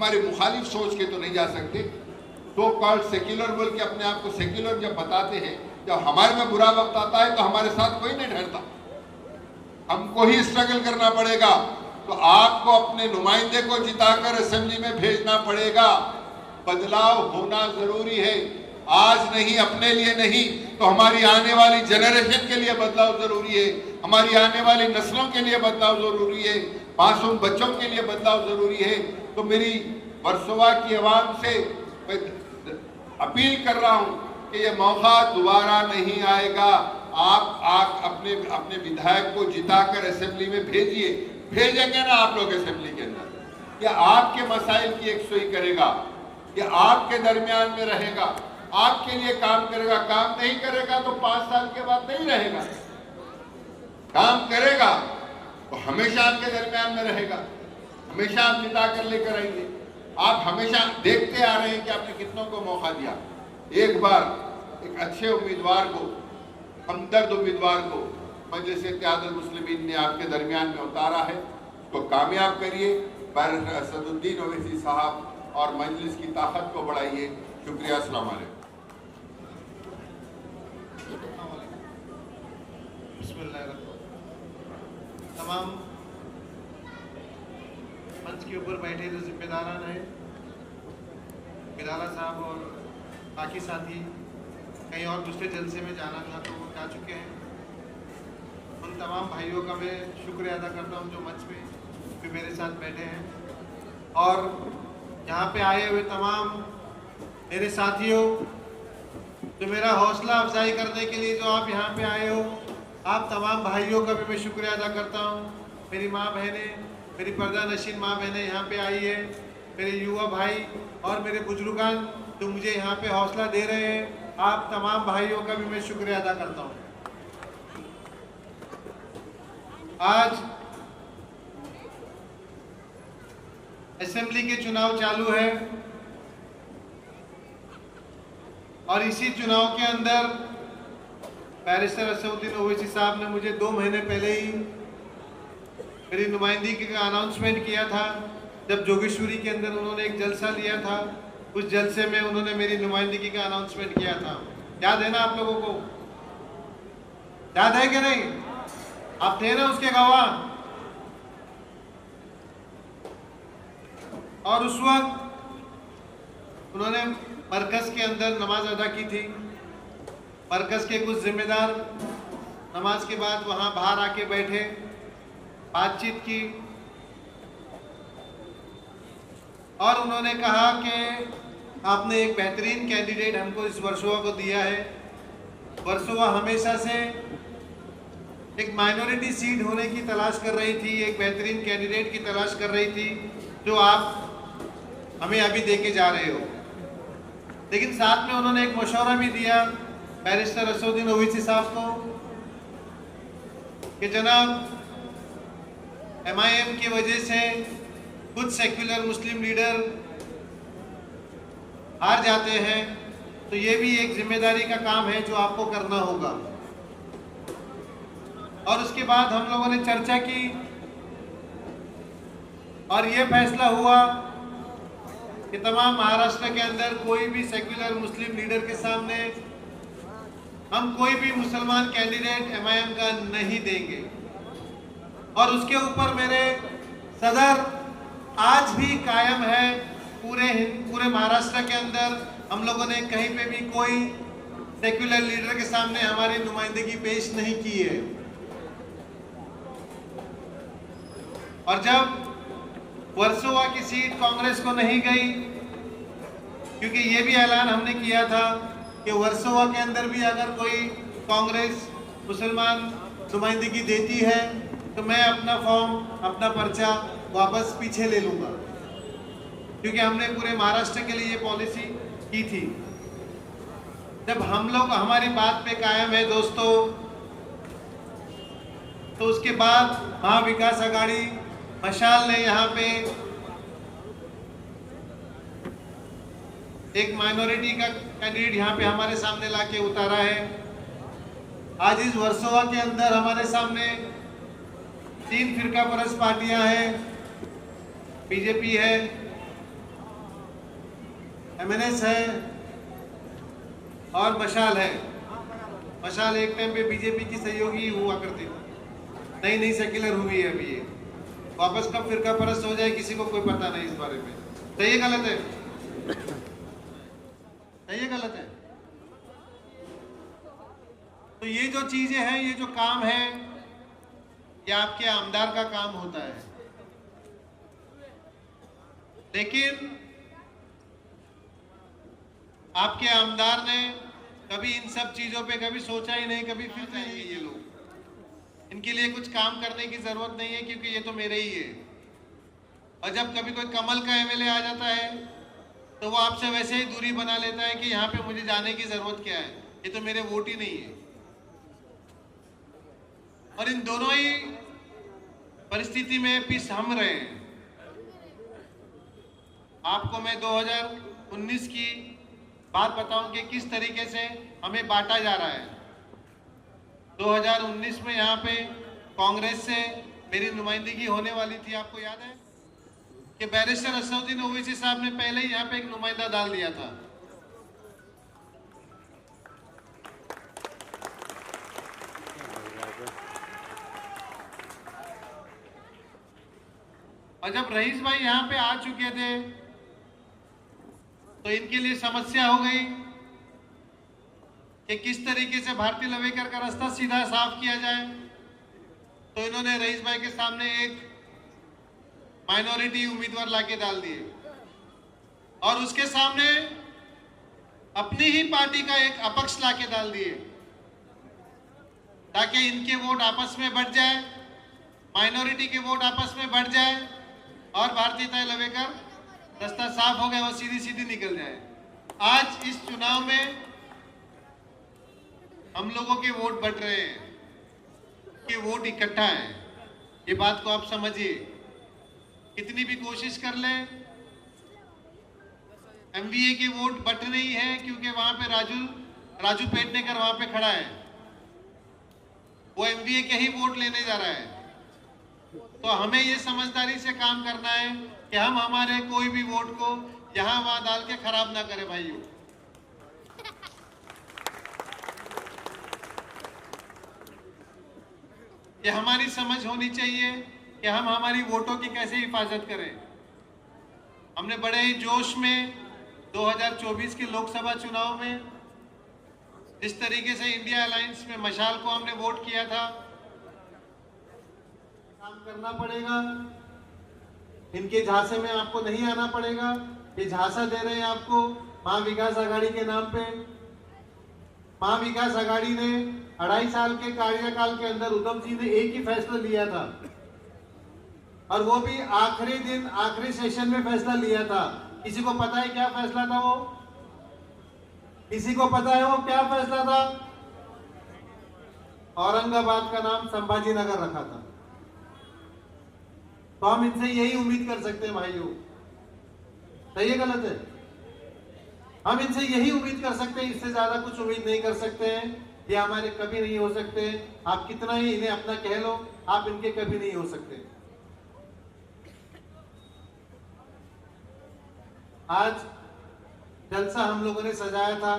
हमारे मुखालिफ सोच के तो नहीं जा सकते। तो कॉल्ड सेक्युलर बोल के अपने आप को सेक्युलर जब बताते हैं, जब हमारे में बुरा वक्त आता है तो हमारे साथ कोई नहीं ठहरता, हमको ही स्ट्रगल करना पड़ेगा। तो आपको अपने नुमाइंदे को जिताकर असेंबली में भेजना पड़ेगा। बदलाव होना जरूरी है, आज नहीं, अपने लिए नहीं तो हमारी आने वाली जनरेशन के लिए बदलाव जरूरी है, हमारी आने वाली नस्लों के लिए बदलाव जरूरी है, मासूम बच्चों के लिए बदलाव जरूरी है। तो मेरी वर्सोवा की आवाम से अपील कर रहा हूं कि ये मौका दोबारा नहीं आएगा। आप अपने अपने विधायक को जिताकर असेंबली में भेजेंगे ना आप लोग असेंबली के अंदर, कि आपके मसाइल की एकसुई करेगा, कि आपके दरमियान में रहेगा, आपके लिए काम करेगा। काम नहीं करेगा तो 5 साल के बाद नहीं रहेगा, काम करेगा तो हमेशा आपके दरमियान में रहेगा, हमेशा आप जिता कर लेकर आएंगे। आप हमेशा देखते आ रहे हैं कि आपने कितनों को मौका दिया। एक बार एक अच्छे उम्मीदवार को, हमदर्द उम्मीदवार को मजलिस इत्तेहादुल मुस्लिमीन ने आपके दरमियान में उतारा है, तो कामयाब करिए। बैरिस्टर असदुद्दीन ओवैसी साहब और मजलिस की ताकत को बढ़ाइए। शुक्रिया। अस्सलाम वालेकुम। तमाम मंच के ऊपर बैठे जो जिम्मेदारान हैं, बिलाला साहब और बाकी साथी कहीं और दूसरे जलसे में जाना था तो वो जा चुके हैं। उन तमाम भाइयों का मैं शुक्रिया अदा करता हूं जो मंच पे भी मेरे साथ बैठे हैं, और यहाँ पे आए हुए तमाम मेरे साथियों, जो मेरा हौसला अफजाई करने के लिए जो आप यहाँ पे आए हो, आप तमाम भाइयों का भी मैं शुक्रिया अदा करता हूँ। मेरी माँ बहनें, मेरी पर्दा नशीन माँ बहनें यहाँ पे आई है, मेरे युवा भाई और मेरे बुजुर्गान जो मुझे यहाँ पे हौसला दे रहे हैं, आप तमाम भाइयों का भी मैं शुक्रिया अदा करता हूँ। आज असेंबली के चुनाव चालू है और इसी चुनाव के अंदर बैरिस्टर असदुद्दीन ओवैसी साहब ने मुझे 2 महीने पहले ही मेरी नुमाइंदगी का अनाउंसमेंट किया था। जब जोगेश्वरी के अंदर उन्होंने एक जलसा लिया था, उस जलसे में उन्होंने मेरी नुमाइंदगी का अनाउंसमेंट किया था। याद है ना आप लोगों को? याद है कि नहीं? आप थे ना उसके गवाह? और उस वक्त उन्होंने मरकज के अंदर नमाज अदा की थी। मरकज के कुछ जिम्मेदार नमाज के बाद वहां बाहर आके बैठे, बातचीत की और उन्होंने कहा कि आपने एक बेहतरीन कैंडिडेट हमको इस वर्सोवा को दिया है। वर्सोवा हमेशा से एक माइनॉरिटी सीट होने की तलाश कर रही थी, एक बेहतरीन कैंडिडेट की तलाश कर रही थी जो आप हमें अभी देके जा रहे हो। लेकिन साथ में उन्होंने एक मशवरा भी दिया बैरिस्टर असदुद्दीन ओवैसी साहब को कि जनाब, MIM की वजह से कुछ सेक्युलर मुस्लिम लीडर हार जाते हैं, तो ये भी एक जिम्मेदारी का काम है जो आपको करना होगा। और उसके बाद हम लोगों ने चर्चा की और ये फैसला हुआ कि तमाम महाराष्ट्र के अंदर कोई भी सेक्युलर मुस्लिम लीडर के सामने हम कोई भी मुसलमान कैंडिडेट MIM का नहीं देंगे। और उसके ऊपर मेरे सदर आज भी कायम है। पूरे महाराष्ट्र के अंदर हम लोगों ने कहीं पे भी कोई सेक्युलर लीडर के सामने हमारी नुमाइंदगी पेश नहीं की है। और जब वर्सोवा की सीट कांग्रेस को नहीं गई, क्योंकि ये भी ऐलान हमने किया था कि वर्सोवा के अंदर भी अगर कोई कांग्रेस मुसलमान नुमाइंदगी देती है तो मैं अपना फॉर्म, अपना पर्चा वापस पीछे ले लूँगा, क्योंकि हमने पूरे महाराष्ट्र के लिए ये पॉलिसी की थी। जब हम लोग हमारी बात पे कायम है दोस्तों, तो उसके बाद महाविकास आघाड़ी मशाल ने यहाँ पे एक माइनॉरिटी का कैंडिडेट यहाँ पे हमारे सामने लाके उतारा है। आज इस वर्सोवा के अंदर हमारे सामने 3 फिरका परस्त पार्टियां हैं, बीजेपी है, MNS है और मशाल है। मशाल एक टाइम पे बीजेपी की सहयोगी हुआ करती थी, नई नई सेक्युलर हुई है अभी ये। वापस कब फिरका परस्त हो जाए किसी को कोई पता नहीं इस बारे में। तो ये गलत है, ये गलत है। तो ये जो चीजें हैं, ये जो काम है, ये आपके आमदार का काम होता है। लेकिन आपके आमदार ने कभी इन सब चीजों पे कभी सोचा ही नहीं, कभी फिर जाएंगे ये लोग, इनके लिए कुछ काम करने की जरूरत नहीं है क्योंकि ये तो मेरे ही है। और जब कभी कोई कमल का MLA आ जाता है तो वो आपसे वैसे ही दूरी बना लेता है कि यहाँ पे मुझे जाने की जरूरत क्या है, ये तो मेरे वोट ही नहीं है। और इन दोनों ही परिस्थिति में पीस हम रहे हैं। आपको मैं 2019 की बात बताऊं कि किस तरीके से हमें बांटा जा रहा है। 2019 में यहाँ पे कांग्रेस से मेरी नुमाइंदगी होने वाली थी। आपको याद है कि बैरिस्टर असदुद्दीन ओवैसी साहब ने पहले ही यहाँ पे एक नुमाइंदा डाल दिया था। और जब रईस भाई यहाँ पे आ चुके थे तो इनके लिए समस्या हो गई कि किस तरीके से भारती लवेकर का रास्ता सीधा साफ किया जाए। तो इन्होंने रईस भाई के सामने एक माइनॉरिटी उम्मीदवार लाके डाल दिए और उसके सामने अपनी ही पार्टी का एक अपक्ष लाके डाल दिए ताकि इनके वोट आपस में बढ़ जाए, माइनॉरिटी के वोट आपस में बढ़ जाए और भारतीय लवेकर रास्ता साफ हो गया, वो सीधी सीधी निकल जाए। आज इस चुनाव में हम लोगों के वोट बढ़ रहे हैं कि वोट इकट्ठा है, ये बात को आप समझिए। कितनी भी कोशिश कर लें, MVA के वोट बढ़ नहीं है क्योंकि वहां पे राजू पेडनेकर वहां पे खड़ा है, वो MVA के ही वोट लेने जा रहा है। तो हमें ये समझदारी से काम करना है कि हम हमारे कोई भी वोट को यहाँ वहां डाल के खराब ना करें भाइयों। ये हमारी समझ होनी चाहिए कि हम हमारी वोटों की कैसे हिफाजत करें। हमने बड़े ही जोश में 2024 के लोकसभा चुनाव में जिस तरीके से इंडिया अलायंस में मशाल को हमने वोट किया था, काम करना पड़ेगा। इनके झांसे में आपको नहीं आना पड़ेगा। ये झांसा दे रहे हैं आपको महाविकास आघाड़ी के नाम पे। महाविकास आघाड़ी ने 2.5 साल के कार्यकाल के अंदर उद्धव जी ने एक ही फैसला लिया था और वो भी आखिरी दिन आखिरी सेशन में फैसला लिया था। किसी को पता है क्या फैसला था वो? किसी को पता है वो क्या फैसला था? औरंगाबाद का नाम संभाजी नगर रखा था। तो हम इनसे यही उम्मीद कर सकते हैं भाइयों, सही है गलत है? हम इनसे यही उम्मीद कर सकते हैं, इससे ज्यादा कुछ उम्मीद नहीं कर सकते हैं। ये हमारे कभी नहीं हो सकते। आप कितना ही इन्हें अपना कह लो, आप इनके कभी नहीं हो सकते। आज जलसा हम लोगों ने सजाया था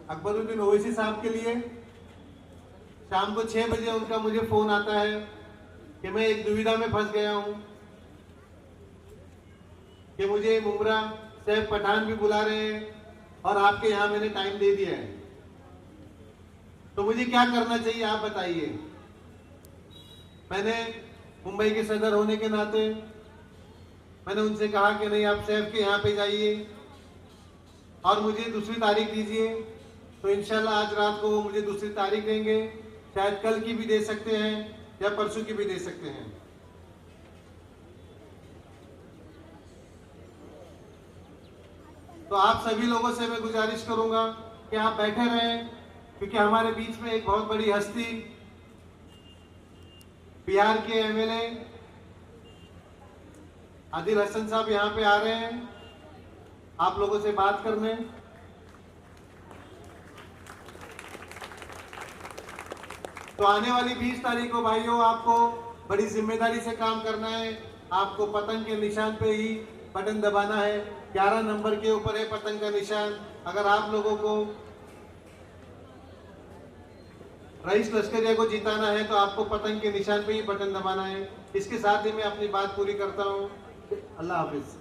अकबरुद्दीन ओवैसी साहब के लिए। शाम को 6 बजे उनका मुझे फोन आता है कि मैं एक दुविधा में फंस गया हूं कि मुझे मुमरा सैफ पठान भी बुला रहे हैं और आपके यहां मैंने टाइम दे दिया है, तो मुझे क्या करना चाहिए आप बताइए। मैंने मुंबई के सदर होने के नाते मैंने उनसे कहा कि नहीं, आप सैफ के यहाँ पे जाइए और मुझे दूसरी तारीख दीजिए। तो इंशाल्लाह आज रात को वो मुझे दूसरी तारीख देंगे, शायद कल की भी दे सकते हैं या परसों की भी दे सकते हैं। तो आप सभी लोगों से मैं गुजारिश करूंगा कि आप बैठे रहें, क्योंकि हमारे बीच में एक बहुत बड़ी हस्ती बिहार के MLA आदिल हसन साहब यहाँ पे आ रहे हैं आप लोगों से बात करने। तो आने वाली 20 तारीख को भाइयों आपको बड़ी जिम्मेदारी से काम करना है। आपको पतंग के निशान पे ही बटन दबाना है। 11 नंबर के ऊपर है पतंग का निशान। अगर आप लोगों को रईस लश्करिया को जिताना है तो आपको पतंग के निशान पे ही बटन दबाना है। इसके साथ ही मैं अपनी बात पूरी करता हूँ। अल्लाह हाफिज।